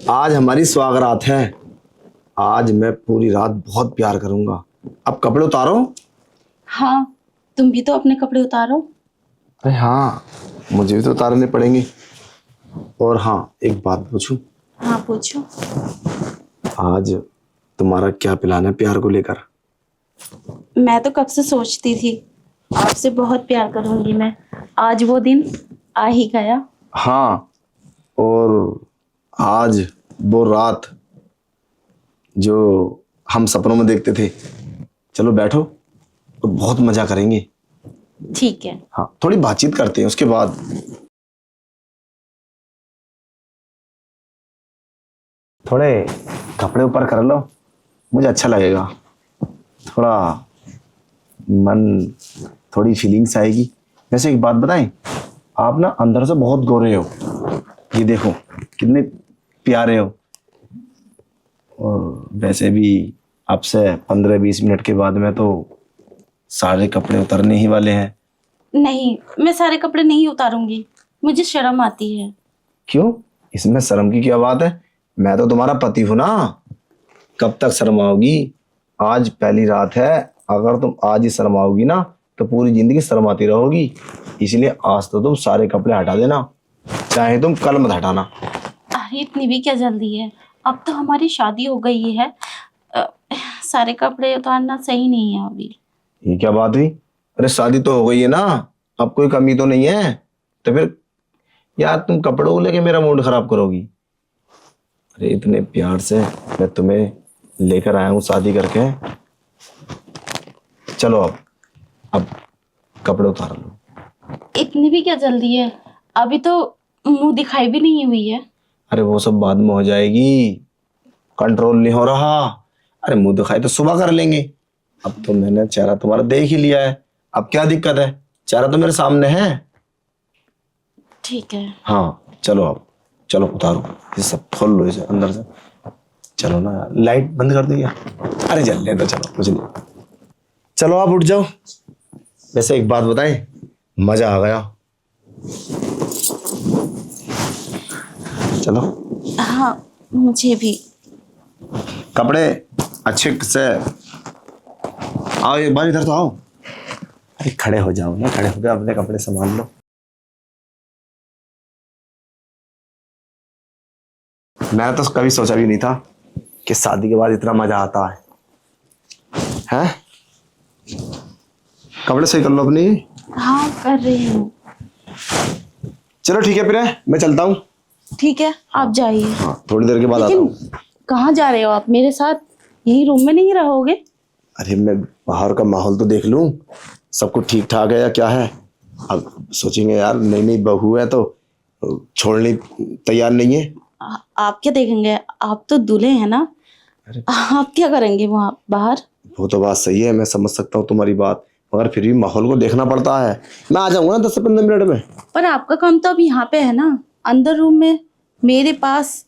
आज हमारी स्वागरात है। आज मैं पूरी रात बहुत प्यार करूंगा। अब कपड़े उतारो। हाँ, तुम भी तो अपने कपड़े उतारो। अरे हाँ, मुझे भी तो उतारने पड़ेंगे। और हाँ, एक बात पूछूं? हाँ पूछो। आज तुम्हारा क्या प्लान है प्यार को लेकर? मैं तो कब से सोचती थी आपसे बहुत प्यार करूंगी मैं। आज वो दिन आ ही गया। हाँ, और आज वो रात जो हम सपनों में देखते थे। चलो बैठो, तो बहुत मजा करेंगे। ठीक है। हाँ, थोड़ी बातचीत करते हैं उसके बाद। थोड़े कपड़े ऊपर कर लो, मुझे अच्छा लगेगा। थोड़ा मन, थोड़ी फीलिंग्स आएगी। वैसे एक बात बताएं, आप ना अंदर से बहुत गोरे हो। ये देखो कितने प्यारे हो। और वैसे भी आपसे 15-20 मिनट के बाद में तो सारे कपड़े उतरने ही वाले हैं। नहीं, मैं सारे कपड़े नहीं उतारूंगी, मुझे शर्म आती है। क्यों? इसमें शर्म की क्या बात है? मैं तो तुम्हारा पति हूं ना। कब तक शर्माओगी? आज पहली रात है। अगर तुम आज ही शर्माओगी ना तो पूरी जिंदगी शर्माती रहोगी। इसलिए आज तो तुम सारे कपड़े हटा देना, चाहे तुम कल मत हटाना। अरे इतनी भी क्या जल्दी है, अब तो हमारी शादी हो गई है। अ, सारे कपड़े उतारना सही नहीं है अभी। ये क्या बात हुई? अरे शादी तो हो गई है ना, अब कोई कमी तो नहीं है। तो फिर यार तुम कपड़ों को लेके मेरा मूड खराब करोगी? अरे इतने प्यार से मैं तुम्हें लेकर आया हूँ शादी करके। चलो अब कपड़े उतार लो। इतनी भी क्या जल्दी है, अभी तो मुंह दिखाई भी नहीं हुई है। अरे वो सब बाद में हो जाएगी, कंट्रोल नहीं हो रहा। अरे मुंह दिखाई तो सुबह कर लेंगे। अब तो मैंने चेहरा तुम्हारा देख ही लिया है, अब क्या दिक्कत है? चेहरा तो मेरे सामने है। ठीक है। हाँ चलो, अब चलो उतारो, ये सब खोल लो इसे अंदर से। चलो ना, लाइट बंद कर दिया। अरे जल्दी तो चलो, कुछ नहीं। चलो आप उठ जाओ। वैसे एक बात बताएं, मजा आ गया। चलो। हाँ, मुझे भी। कपड़े अच्छे से, आओ एक बार इधर तो आओ। अरे खड़े हो जाओ ना, खड़े हो जाओ, अपने कपड़े संभाल लो। मैं तो कभी सोचा भी नहीं था कि शादी के बाद इतना मजा आता है। हैं? कपड़े सही कर लो अपनी। हाँ कर रही हूँ। चलो ठीक है फिर, मैं चलता हूँ। ठीक है, आप जाइए। हाँ, थोड़ी देर के बाद आता लेकिन हूँ। कहाँ जा रहे हो आप? मेरे साथ यही रूम में नहीं रहोगे? अरे मैं बाहर का माहौल तो देख लूं, सब कुछ ठीक ठाक है या क्या है। अब सोचेंगे यार नई नई बहू है तो छोड़ने तैयार नहीं है। आप क्या देखेंगे, आप तो दूल्हे हैं ना। अरे आप क्या करेंगे वहां बाहर? वो तो बात सही है, मैं समझ सकता हूँ तुम्हारी बात, मगर फिर भी माहौल को देखना पड़ता है। मैं आ जाऊंगा ना 10 से 15 मिनट में। पर आपका काम तो अब यहाँ पे है ना, अंदर रूम में मेरे पास,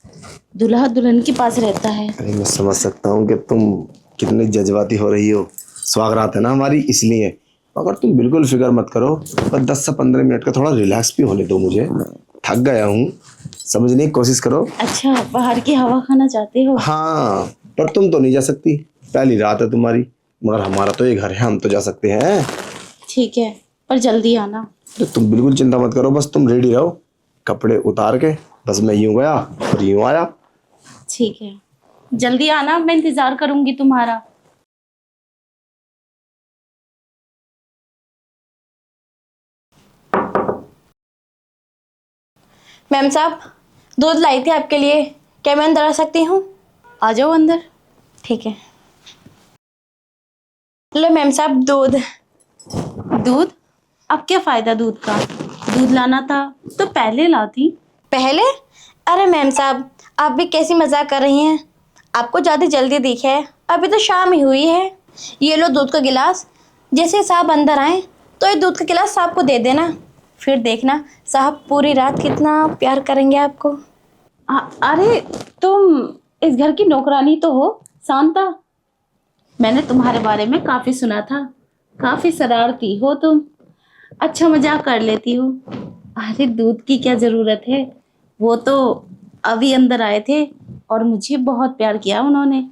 दूल्हा दुल्हन के पास रहता है। अरे मैं समझ सकता हूँ कि तुम कितनी जज्बाती हो रही हो, स्वागरात है ना हमारी इसलिए। मगर तुम बिल्कुल फिक्र मत करो, बस 10 से 15 मिनट का थोड़ा रिलैक्स भी होने दो मुझे। थक गया हूँ, समझने की कोशिश करो। अच्छा, बाहर की हवा खाना चाहते हो? हाँ, पर तुम तो नहीं जा सकती, पहली रात है तुम्हारी। मगर हमारा तो ये घर है, हम तो जा सकते हैं। ठीक है, पर जल्दी आना। तो तुम बिल्कुल चिंता मत करो, बस तुम रेडी रहो। कपड़े उतार के बस मैं यूं गया और यूं आया। ठीक है, जल्दी आना, मैं इंतजार करूंगी तुम्हारा। मैम साहब, दूध लाई थी आपके लिए, क्या मैं अंदर आ सकती हूँ? आ जाओ अंदर। ठीक है। लो मैम साहब दूध। दूध? अब क्या फायदा दूध का? दूध लाना था तो पहले लाती। पहले? अरे मैम साहब, आप भी कैसी मजाक कर रही हैं? आपको ज़्यादा जल्दी दिखे है, अभी तो शाम ही हुई है। ये लो दूध का गिलास, जैसे साहब अंदर आए तो ये दूध का गिलास साहब को दे देना, फिर देखना साहब पूरी रात कितना प्यार करेंगे आपको। अरे तुम इस घर की नौकरानी तो हो शांता। मैंने तुम्हारे बारे में काफी सुना था, काफी शरारती हो तुम, अच्छा मजाक कर लेती हो। अरे दूध की क्या जरूरत है, वो तो अभी अंदर आए थे, और मुझे बहुत प्यार किया उन्होंने।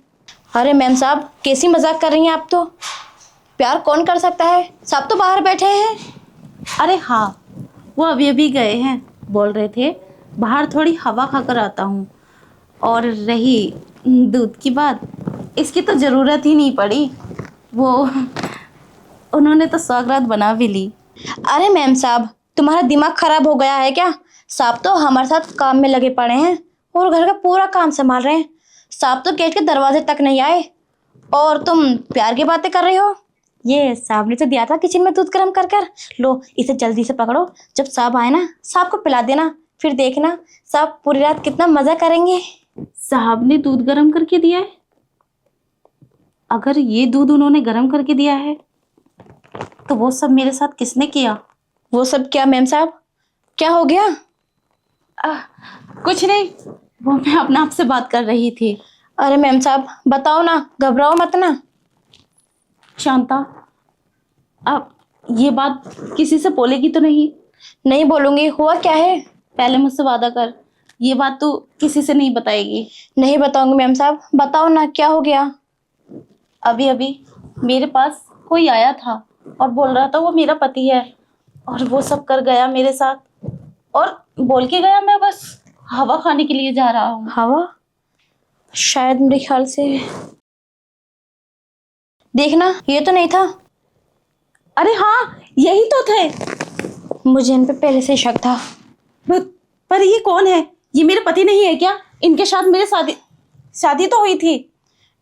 अरे मैम साहब, कैसी मजाक कर रही हैं आप तो। प्यार कौन कर सकता है, सब तो बाहर बैठे हैं। अरे हाँ, वो अभी अभी गए हैं, बोल रहे थे बाहर थोड़ी हवा खाकर आता हूँ। और रही दूध की बात, इसकी तो ज़रूरत ही नहीं पड़ी, वो उन्होंने तो सौगात बना भी ली। अरे मैम साहब, तुम्हारा दिमाग खराब हो गया है क्या? साहब तो हमारे साथ काम में लगे पड़े हैं और घर का पूरा काम संभाल रहे हैं। साहब तो गेट के दरवाजे तक नहीं आए और तुम प्यार की बातें कर रही हो। ये साहब ने तो दिया था किचन में दूध गर्म कर कर। लो, इसे जल्दी से पकड़ो, जब साहब आए ना साहब को पिला देना, फिर देखना साहब पूरी रात कितना मजा करेंगे। साहब ने दूध गर्म करके दिया है? अगर ये दूध उन्होंने गर्म करके दिया है तो वो सब मेरे साथ किसने किया? वो सब क्या मैम साहब, क्या हो गया? कुछ नहीं, वो मैं अपने आप से बात कर रही थी। अरे मैम साहब बताओ ना, घबराओ मत ना। शांता, अब ये बात किसी से बोलेगी तो नहीं? नहीं बोलूंगी। हुआ क्या है? पहले मुझसे वादा कर, ये बात तू किसी से नहीं बताएगी। नहीं बताऊंगी मैम साहब, बताओ ना क्या हो गया। अभी अभी मेरे पास कोई आया था और बोल रहा था वो मेरा पति है, और वो सब कर गया मेरे साथ, और बोल के गया मैं बस हवा खाने के लिए जा रहा हूँ। हवा? शायद मेरे ख्याल से, देखना ये तो नहीं था। अरे हाँ, यही तो थे। मुझे इन पे पहले से शक था। पर ये कौन है? ये मेरे पति नहीं है क्या? इनके साथ मेरे शादी तो हुई थी।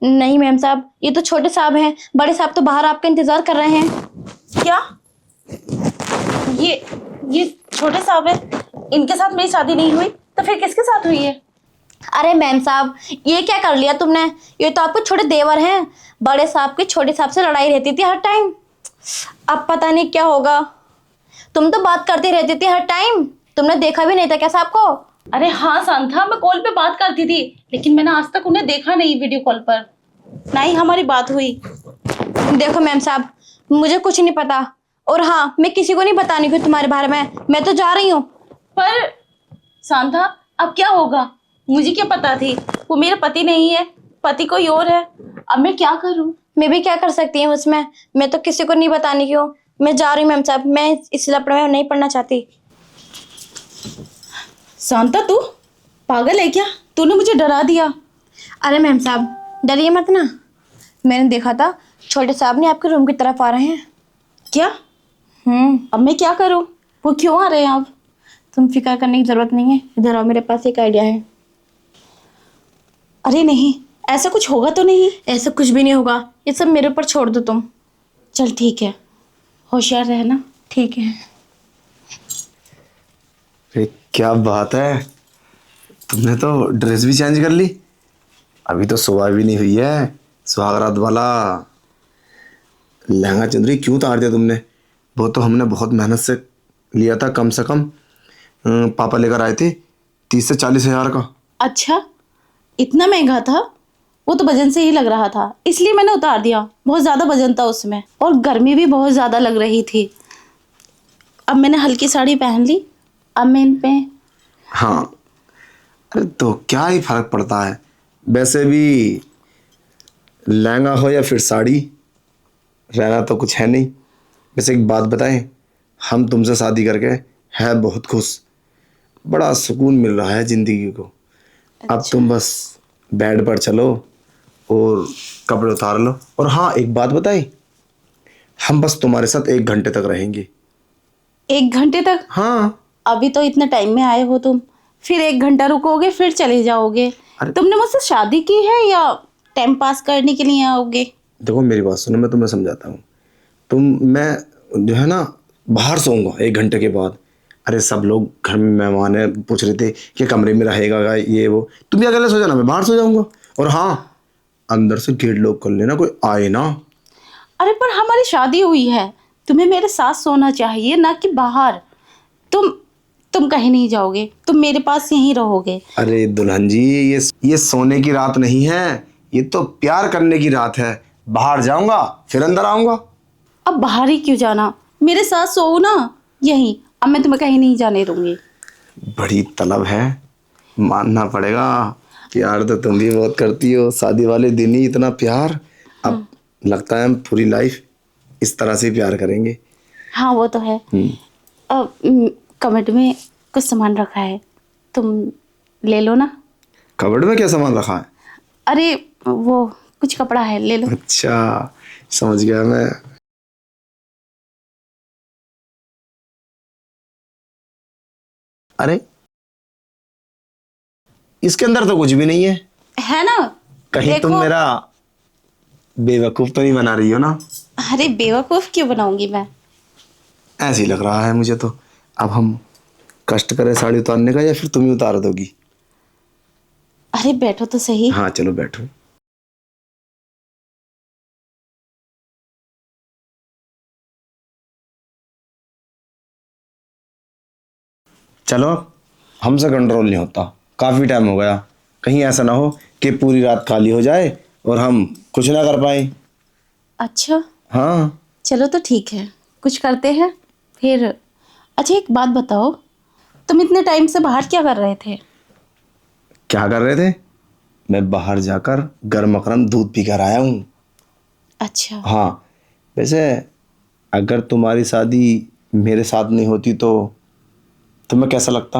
नहीं मैम साहब, ये तो छोटे साहब हैं, बड़े साहब तो बाहर आपका इंतजार कर रहे हैं। क्या? ये छोटे साहब है, इनके साथ मेरी शादी नहीं हुई तो फिर किसके साथ हुई है? अरे मैम साहब, ये क्या कर लिया तुमने? ये तो आपके छोटे देवर हैं। बड़े साहब के छोटे साहब से लड़ाई रहती थी हर टाइम। अब पता नहीं क्या होगा। तुम तो बात करती रहती थी हर टाइम, तुमने देखा भी नहीं था क्या साहब को? अरे हाँ सांथा, मैं कॉल पे बात करती थी, लेकिन मैंने आज तक उन्हें देखा नहीं वीडियो कॉल पर, ना ही हमारी बात हुई। देखो मैम साहब, मुझे कुछ नहीं पता, और हाँ मैं किसी को नहीं बताने की तुम्हारे बारे में। मैं तो जा रही हूँ। पर सांथा, अब क्या होगा? मुझे क्या पता थी वो मेरा पति नहीं है, पति कोई और है। अब मैं क्या करूँ? मैं भी क्या कर सकती हूँ उसमें? मैं तो किसी को नहीं बताने की हूँ। मैं जा रही हूँ मैम साहब, मैं इस लफड़े में नहीं पढ़ना चाहती। शांता, तू पागल है क्या? तूने मुझे डरा दिया। अरे मैम साहब डरिए मत ना, मैंने देखा था छोटे साहब ने आपके रूम की तरफ आ रहे हैं। क्या? अब मैं क्या करूँ? वो क्यों आ रहे हैं अब? तुम फिक्र करने की जरूरत नहीं है, इधर आओ, मेरे पास एक आइडिया है। अरे नहीं, ऐसा कुछ होगा तो नहीं? ऐसा कुछ भी नहीं होगा, ये सब मेरे ऊपर छोड़ दो तुम। चल ठीक है, होशियार रहना। ठीक है। अरे क्या बात है, तुमने तो ड्रेस भी चेंज कर ली। अभी तो सुबह भी नहीं हुई है, सुहागरात वाला लहंगा चुंदरी क्यों उतार दिया तुमने? वो तो हमने बहुत मेहनत से लिया था, कम से कम पापा लेकर आए थे 30 से 40 हज़ार का। अच्छा, इतना महंगा था? वो तो वजन से ही लग रहा था, इसलिए मैंने उतार दिया। बहुत ज़्यादा वजन था उसमें, और गर्मी भी बहुत ज़्यादा लग रही थी। अब मैंने हल्की साड़ी पहन ली, अब मैं इन पे। हाँ, अरे तो क्या ही फर्क पड़ता है, वैसे भी लहंगा हो या फिर साड़ी, रहना तो कुछ है नहीं। वैसे एक बात बताएं, हम तुमसे शादी करके है बहुत खुश, बड़ा सुकून मिल रहा है ज़िंदगी को। अब तुम बस बेड पर चलो और कपड़े उतार लो। और हाँ, एक बात बताएं, हम बस तुम्हारे साथ 1 घंटे तक रहेंगे। 1 घंटे तक? हाँ। अभी तो इतने टाइम में आए हो तुम, फिर 1 घंटा रुकोगे फिर चले जाओगे? अरे तुमने मुझसे शादी की है या टाइम पास करने के लिए आओगे? देखो मेरी बात सुनो, मैं तुम्हें समझाता हूँ। मैं जो है ना बाहर सोऊंगा 1 घंटे के बाद। अरे सब लोग घर में मेहमान है, पूछ रहे थे कि कमरे में रहेगा ये वो, तुम भी अकेले सो जाना, मैं बाहर सो जाऊंगा। और हाँ, अंदर से गेट लॉक कर लेना, कोई आए ना। अरे पर हमारी शादी हुई है, तुम्हें मेरे साथ सोना चाहिए, ना कि बाहर। तुम कहीं नहीं जाओगे, तुम मेरे पास यहीं रहोगे। अरे दुल्हन जी, ये सोने की रात नहीं है, ये तो प्यार करने की रात है। बाहर जाऊंगा फिर अंदर आऊंगा। अब बाहर ही क्यों जाना, मेरे साथ सो ना यहीं। अब मैं तुम्हें कहीं नहीं जाने दूंगी। बड़ी तलब है, मानना पड़ेगा। प्यार तो तुम भी बहुत करती हो, शादी वाले दिन ही इतना प्यार। अब लगता है हम पूरी लाइफ इस तरह से प्यार करेंगे। हाँ वो तो है। अब कमर में कुछ सामान रखा है, तुम ले लो ना। कबर्ड में क्या सामान रखा है? अरे वो कुछ कपड़ा है, ले लो। अच्छा, समझ गया मैं। अरे इसके अंदर तो कुछ भी नहीं है ना? कहीं तुम देखो। मेरा बेवकूफ तो नहीं बना रही हो ना? अरे बेवकूफ क्यों बनाऊंगी मैं? ऐसे ही लग रहा है मुझे तो। अब हम कष्ट करें साड़ी उतारने का या फिर तुम ही उतार दोगी? अरे बैठो तो सही। हाँ चलो बैठो। चलो, हमसे कंट्रोल नहीं होता, काफी टाइम हो गया। कहीं ऐसा ना हो कि पूरी रात खाली हो जाए और हम कुछ ना कर पाए। अच्छा हाँ चलो तो ठीक है, कुछ करते हैं फिर। अच्छा एक बात बताओ, तुम इतने टाइम से बाहर क्या कर रहे थे? क्या कर रहे थे? मैं बाहर जाकर गर्म गर्म दूध पी कर आया हूँ। अच्छा। हाँ, वैसे अगर तुम्हारी शादी मेरे साथ नहीं होती तो तुम्हें कैसा लगता?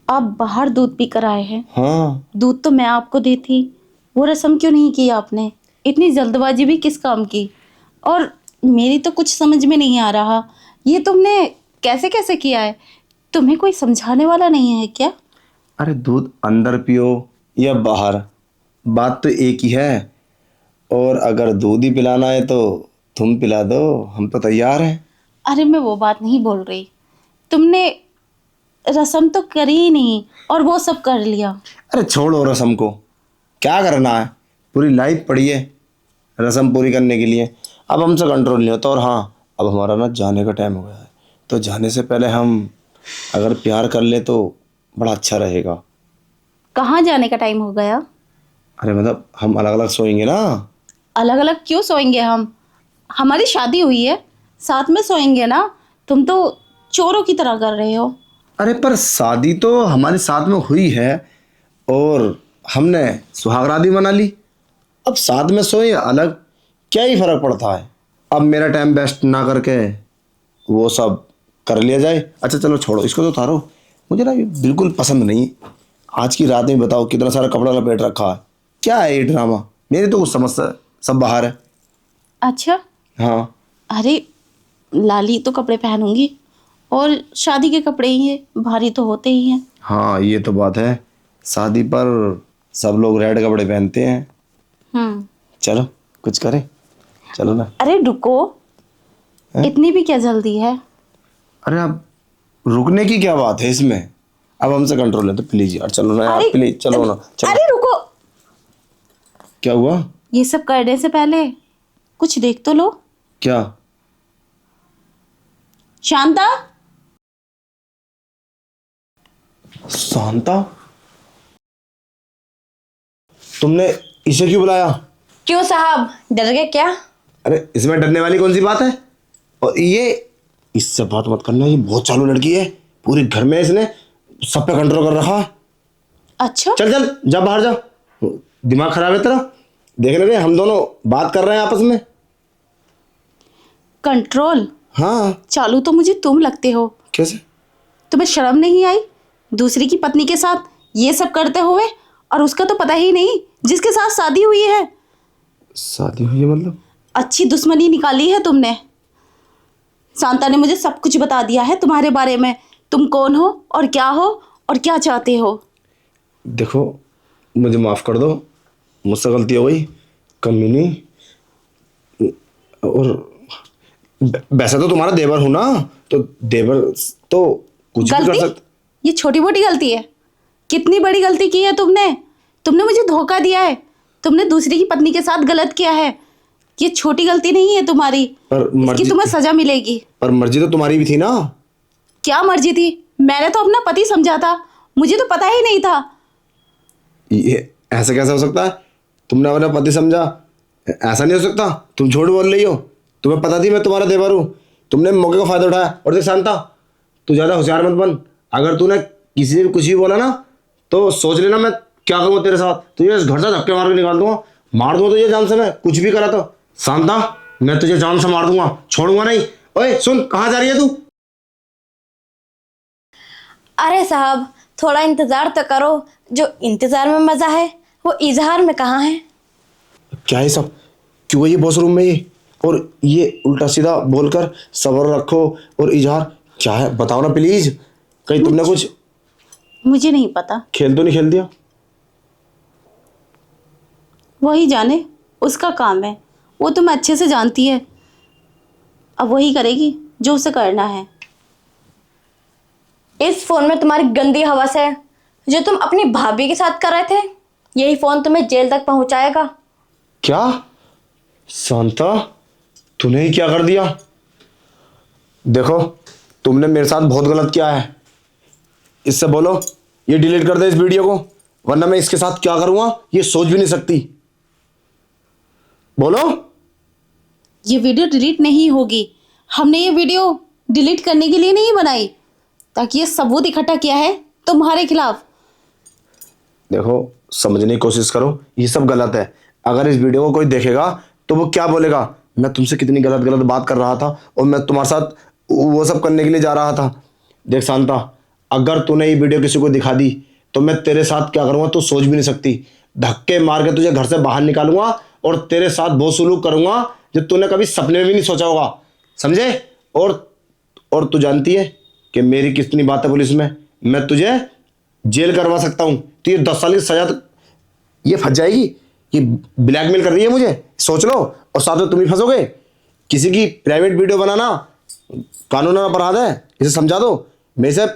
आप बाहर दूध पी कर आए हैं? हाँ, दूध तो मैं आपको देती, वो रस्म क्यों नहीं की आपने? इतनी जल्दबाजी भी किस काम की? और मेरी तो कुछ समझ में नहीं आ रहा, ये तुमने कैसे कैसे किया है? तुम्हें कोई समझाने वाला नहीं है क्या? अरे दूध अंदर पियो या बाहर, बात तो एक ही है। और अगर दूध ही पिलाना है तो तुम पिला दो, हम तो तैयार हैं। अरे मैं वो बात नहीं बोल रही, तुमने रस्म तो करी ही नहीं और वो सब कर लिया। अरे छोड़ो रस्म को, क्या करना है? पूरी लाइफ पड़ी है रस्म पूरी करने के लिए। अब हमसे कंट्रोल नहीं होता। और हाँ, अब हमारा ना जाने का टाइम हो गया है, तो जाने से पहले हम अगर प्यार कर ले तो बड़ा अच्छा रहेगा। कहाँ जाने का टाइम हो गया? अरे मतलब हम अलग अलग सोएंगे ना। अलग अलग क्यों सोएंगे हम? हमारी शादी हुई है, साथ में सोएंगे ना। तुम तो चोरों की तरह कर रहे हो। अरे पर शादी तो हमारे साथ में हुई है और हमने सुहागरात भी मना ली। अब साथ में सोए या अलग, क्या ही फर्क पड़ता है? अब मेरा टाइम वेस्ट ना करके वो सब कर लिया जाए। अच्छा चलो छोड़ो इसको, तो उतारो। मुझे ना ये बिल्कुल पसंद नहीं। आज की रात में बताओ कितना सारा कपड़ा लपेट रखा है, क्या है ये ड्रामा? मेरी तो कुछ समझ सब बाहर है। अच्छा। हाँ, अरे लाली तो कपड़े पहनूंगी, और शादी के कपड़े ही है, भारी तो होते ही हैं। हाँ ये तो बात है, शादी पर सब लोग रेड कपड़े पहनते हैं। चलो कुछ करें, चलो ना। अरे रुको, इतनी भी क्या जल्दी है? अरे अब रुकने की क्या बात है इसमें? अब हमसे कंट्रोल है तो प्लीज यार चलो ना यार, अरे प्लीज चलो ना, चलो। अरे रुको, क्या हुआ? ये सब करने से पहले कुछ देख तो लो। क्या? शांता। शांता, तुमने इसे क्यों बुलाया? क्यों साहब, डर गए क्या? अरे इसमें डरने वाली कौन सी बात है? और ये, इससे बात मत करना, ये बहुत चालू लड़की है, पूरे घर में इसने सब पे कंट्रोल कर रखा है। अच्छा चल चल जा बाहर जा, दिमाग खराब है तेरा। देख रहे हम दोनों बात कर रहे हैं आपस में। कंट्रोल हाँ। चालू तो मुझे तुम लगते हो। कैसे? तुम्हें शर्म नहीं आई दूसरी की पत्नी के साथ ये सब करते हुए? और उसका तो पता ही नहीं जिसके साथ शादी हुई है। शादी हुई है मतलब? अच्छी दुश्मनी निकाली है तुमने। शांता ने मुझे सब कुछ बता दिया है तुम्हारे बारे में, तुम कौन हो और क्या चाहते हो। देखो मुझे माफ कर दो, मुझसे गलती हो गई, कमी नहीं। और वैसे तो तुम्हारा देवर हूं ना, तो देवर तो कुछ भी कर गलती? सकता। ये छोटी मोटी गलती है? कितनी बड़ी गलती की है तुमने मुझे धोखा दिया है, तुमने दूसरी की पत्नी के साथ गलत किया है। ये छोटी गलती नहीं है तुम्हारी, पर इसकी मर्जी, तुम्हें सजा मिलेगी। पर मर्जी तो तुम्हारी भी थी ना। क्या मर्जी थी? मैंने तो अपना पति समझा था, मुझे तो पता ही नहीं था। ये ऐसा कैसे हो सकता है? तुमने अपना पति समझा? ऐसा नहीं हो सकता, तुम झूठ बोल रही हो। तुम्हें पता थी मैं तुम्हारा देवर हूँ, तुमने मौके का फायदा उठाया। और देख शांता, तू ज्यादा होशियार मत बन। अगर तूने किसी से भी कुछ भी बोला ना तो सोच लेना मैं क्या करूँ तेरे साथ? तुझे इस घर से धक्के मार के निकाल दूंगा, मार दूंगा तुझे जान से। मैं कुछ भी करा तो शांता, मैं तुझे जान से मार दूंगा, छोड़ूंगा नहीं। ओए सुन, कहाँ जा रही है तू? अरे साहब, थोड़ा इंतज़ार तो करो। जो इंतज़ार में मज़ा है वो इजहार में कहाँ है। क्या है सब? क्यों है ये बॉस रूम में ये? और ये उल्टा सीधा बोलकर सब्र रखो और इजहार क्या है? बताओ ना प्लीज। कहीं तुमने कुछ मुझे नहीं पता, खेल तो नहीं खेल दिया? वही जाने, उसका काम है, वो तुम्हें अच्छे से जानती है। अब वही करेगी जो उसे करना है। इस फोन में तुम्हारी गंदी हवस है जो तुम अपनी भाभी के साथ कर रहे थे। यही फोन तुम्हें जेल तक पहुंचाएगा। क्या शांता, तूने ही क्या कर दिया? देखो, तुमने मेरे साथ बहुत गलत किया है। इससे बोलो ये डिलीट कर दे इस वीडियो को, वरना मैं इसके साथ क्या करूंगा ये सोच भी नहीं सकती। बोलो। ये वीडियो डिलीट नहीं होगी। हमने ये वीडियो डिलीट करने के लिए नहीं बनाई, ताकि ये सबूत इकट्ठा किया है तुम्हारे खिलाफ। देखो, समझने की कोशिश करो, ये सब गलत है। अगर इस वीडियो को कोई देखेगा तो वो क्या बोलेगा? मैं तुमसे कितनी गलत गलत बात कर रहा था और मैं तुम्हारे साथ वो सब करने के लिए जा रहा था। देख शांता, अगर तूने ये वीडियो किसी को दिखा दी तो मैं तेरे साथ क्या करूंगा तू सोच भी नहीं सकती। धक्के मार के तुझे घर से बाहर निकालूंगा और तेरे साथ वो सलूक करूंगा जो तूने कभी सपने में भी नहीं सोचा होगा, समझे? और तू जानती है कि मेरी कितनी बात है पुलिस में। मैं तुझे जेल करवा सकता हूं। तो ये 10 साल की सजा तो ये फंस जाएगी। ये ब्लैकमेल कर रही है मुझे, सोच लो। और साथ में तुम ही फंसोगे। किसी की प्राइवेट वीडियो बनाना कानून अपराध है, इसे समझा दो। मैं इसे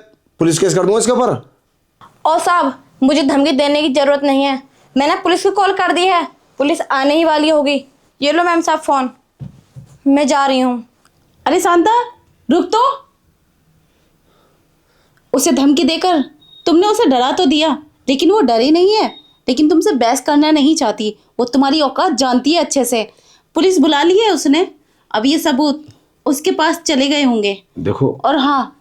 पुलिस केस कर दूंगा इसके ऊपर। और साहब, मुझे धमकी देने की जरूरत नहीं है। मैंने पुलिस को कॉल कर दी है, पुलिस आने ही वाली होगी। ये लो मैम साहब फोन, मैं जा रही हूँ। अरे शांता, रुक तो। उसे धमकी देकर तुमने उसे डरा तो दिया, लेकिन वो डरी नहीं है। लेकिन तुमसे बहस करना नहीं चाहती। वो तुम्हारी औकात जानती है अच्छे से। पुलिस बुला ली है उसने। अब ये सबूत उसके पास चले गए होंगे। देखो, और हाँ,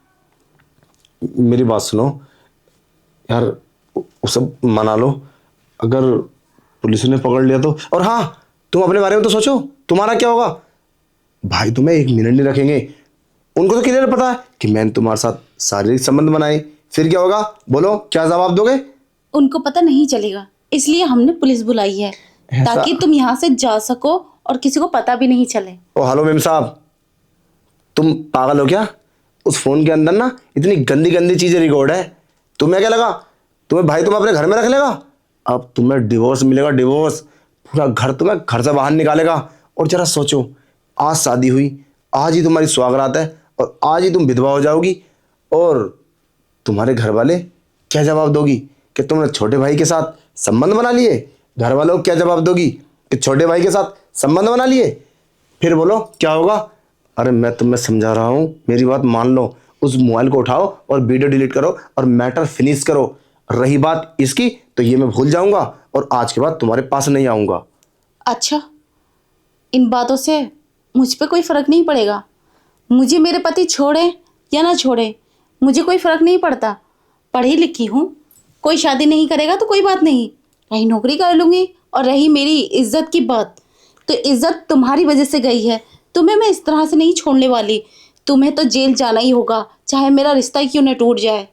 मेरी बात सुनो यार, उसे मना लो। अगर पुलिस ने पकड़ लिया तो। और हाँ, तुम अपने बारे में तो सोचो, तुम्हारा क्या होगा? भाई तुम्हें 1 मिनट नहीं रखेंगे। उनको तो क्लियर पता है कि मैंने तुम्हारे साथ शारीरिक संबंध बनाए। फिर क्या होगा? बोलो, क्या जवाब दोगे? उनको पता नहीं चलेगा, इसलिए हमने पुलिस बुलाई है, ताकि तुम यहाँ से जा सको और किसी को पता भी नहीं चले। ओ हेलो मेम साहब, तुम पागल हो क्या? उस फोन के अंदर ना इतनी गंदी गंदी चीजें रिकॉर्ड है। तुम्हें क्या लगा तुम्हें भाई तुम अपने घर में रख लेगा? अब तुम्हें डिवोर्स मिलेगा, डिवोर्स। पूरा घर तुम्हें घर से बाहर निकालेगा। और जरा सोचो, आज शादी हुई, आज ही तुम्हारी सुहागरात है और आज ही तुम विधवा हो जाओगी। और तुम्हारे घर वाले क्या जवाब दोगी कि तुमने छोटे भाई के साथ संबंध बना लिए? घर वालों को क्या जवाब दोगी कि छोटे भाई के साथ संबंध बना लिए? फिर बोलो क्या होगा? अरे मैं तुम्हें समझा रहा हूँ, मेरी बात मान लो। उस मोबाइल को उठाओ और वीडियो डिलीट करो और मैटर फिनिश करो। रही बात इसकी, तो ये मैं भूल जाऊंगा और आज के बाद तुम्हारे पास नहीं आऊंगा। अच्छा, इन बातों से मुझ पे कोई फर्क नहीं पड़ेगा। मुझे मेरे पति छोड़े या ना छोड़े, मुझे कोई फर्क नहीं पड़ता। पढ़ी लिखी हूँ, कोई शादी नहीं करेगा तो कोई बात नहीं, रही नौकरी कर लूँगी। और रही मेरी इज्जत की बात, तो इज्जत तुम्हारी वजह से गई है। तुम्हें मैं इस तरह से नहीं छोड़ने वाली। तुम्हें तो जेल जाना ही होगा, चाहे मेरा रिश्ता ही क्यों न टूट जाए।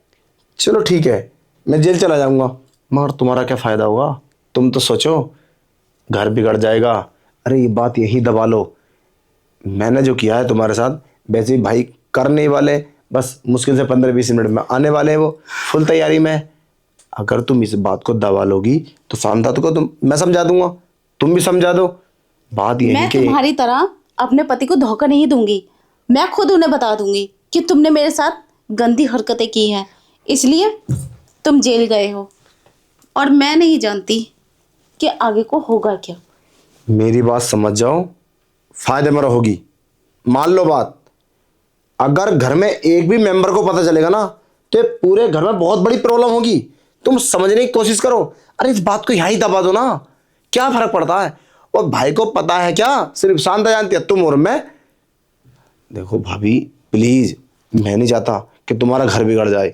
चलो ठीक है, मैं जेल चला जाऊंगा, मगर तुम्हारा क्या फायदा होगा? तुम तो सोचो, घर बिगड़ जाएगा। अरे ये बात यही दबा लो, मैंने जो किया है तुम्हारे साथ वैसे ही भाई करने ही वाले। बस मुश्किल से 15-20 मिनट में आने वाले हैं, वो फुल तैयारी में है। अगर तुम इस बात को दबा लोगी तो शांता को मैं समझा दूंगा, तुम भी समझा दो। बात यही मैं कि तुम्हारी तरह अपने पति को धोखा नहीं दूंगी। मैं खुद उन्हें बता दूंगी कि तुमने मेरे साथ गंदी हरकतें की हैं, इसलिए तुम जेल गए हो। और मैं नहीं जानती कि आगे को होगा क्या। मेरी बात समझ जाओ, फायदे में रहोगी। मान लो बात, अगर घर में एक भी मेंबर को पता चलेगा ना तो ये पूरे घर में बहुत बड़ी प्रॉब्लम होगी। तुम समझने की कोशिश करो। अरे इस बात को यही दबा दो ना, क्या फर्क पड़ता है? और भाई को पता है क्या? सिर्फ शांता जानती है, तुम और मैं। देखो भाभी प्लीज, मैं नहीं चाहता कि तुम्हारा घर बिगड़ जाए।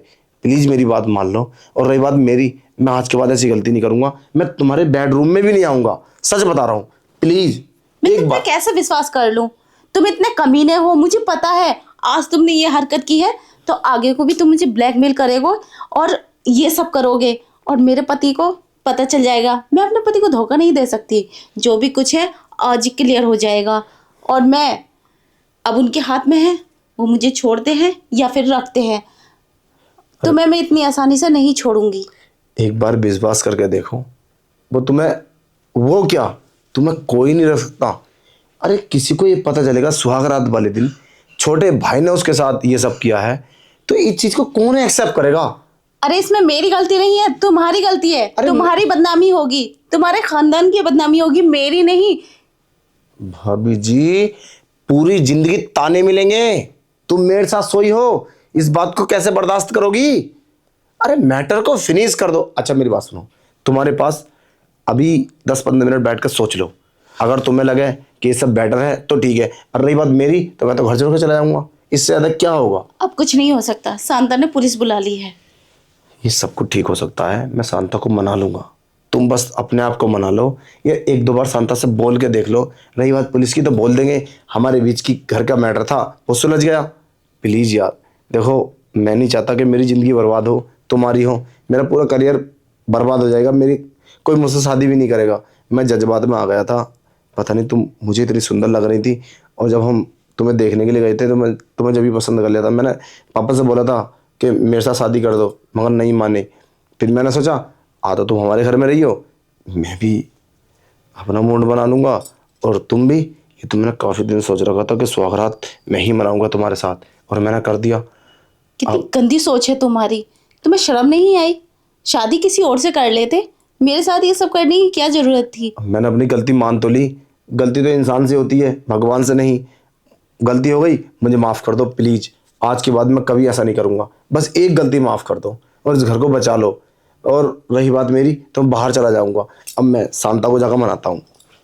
प्लीज मेरी बात मान लो। और रही बात मेरी, मैं आज के बाद ऐसी गलती नहीं करूंगा। मैं तुम्हारे बेडरूम में भी नहीं आऊंगा, सच बता रहा हूँ। प्लीज मैं एक तुम पे बार। कैसे विश्वास कर लूं? तुम इतने कमीने हो, मुझे पता है। आज तुमने ये हरकत की है तो आगे को भी तुम मुझे ब्लैकमेल करोगे और ये सब करोगे, और मेरे पति को पता चल जाएगा। मैं अपने पति को धोखा नहीं दे सकती। जो भी कुछ है आज ही क्लियर हो जाएगा, और मैं अब उनके हाथ में है, वो मुझे छोड़ते हैं या फिर रखते हैं। तो मैं इतनी आसानी से नहीं छोड़ूंगी। एक बार विश्वास करके देखो, वो तुम्हें, वो क्या, तुम्हें कोई नहीं रख सकता। अरे किसी को ये पता चलेगा सुहाग रात वाले दिन छोटे भाई ने उसके साथ ये सब किया है, तो इस चीज को कौन एक्सेप्ट करेगा? अरे इसमें मेरी गलती नहीं है, तुम्हारी गलती है। अरे तुम्हारी बदनामी होगी, तुम्हारे खानदान की बदनामी होगी, मेरी नहीं। भाभी जी, पूरी जिंदगी ताने मिलेंगे। तुम मेरे साथ सोई हो, इस बात को कैसे बर्दाश्त करोगी? अरे मैटर को फिनिश कर दो। अच्छा मेरी बात सुनो, तुम्हारे पास अभी 10-15 मिनट बैठकर सोच लो। अगर तुम्हें लगे कि ये सब बेटर है तो ठीक है, और रही बात मेरी, तो मैं तो घर छोड़ के चला जाऊंगा। इससे ज्यादा क्या होगा? अब कुछ नहीं हो सकता, शांता ने पुलिस बुला ली है। ये सब कुछ ठीक हो सकता है, मैं शांता को मना लूंगा। तुम बस अपने आप को मना लो, या 1-2 बार शांता से बोल के देख लो। रही बात पुलिस की, तो बोल देंगे हमारे बीच की घर का मैटर था, वो सुलझ गया। प्लीज यार देखो, मैं नहीं चाहता कि मेरी जिंदगी बर्बाद हो, तुम्हारी हो। मेरा पूरा करियर बर्बाद हो जाएगा, मेरी कोई मुझसे शादी भी नहीं करेगा। मैं जज्बात में आ गया था, पता नहीं तुम मुझे इतनी सुंदर लग रही थी, और जब हम तुम्हें देखने के लिए गए थे तो मैं तुम्हें जब भी पसंद कर लिया था। मैंने पापा से बोला था कि मेरे साथ शादी कर दो, मगर नहीं माने। फिर मैंने सोचा आ तो तुम हमारे घर में रही हो, मैं भी अपना मूड बना लूंगा, और तुम भी। ये तो मैंने काफ़ी दिन सोच रखा था कि सुहागरात मैं ही मनाऊंगा तुम्हारे साथ, और मैंने कर दिया। कितनी गंदी सोच है तुम्हारी। तुम्हें शर्म नहीं आई? शादी किसी और से कर लेते, मेरे साथ ये सब करने की क्या जरूरत थी? मैंने अपनी गलती मान तो ली। गलती तो इंसान से होती है, भगवान से नहीं। गलती हो गई, मुझे माफ़ कर दो प्लीज़। आज के बाद मैं कभी ऐसा नहीं करूँगा। बस एक गलती माफ़ कर दो और इस घर को बचा लो। और रही बात मेरी, तो मैं बाहर चला जाऊँगा। अब मैं शांता को जाकर मनाता हूँ।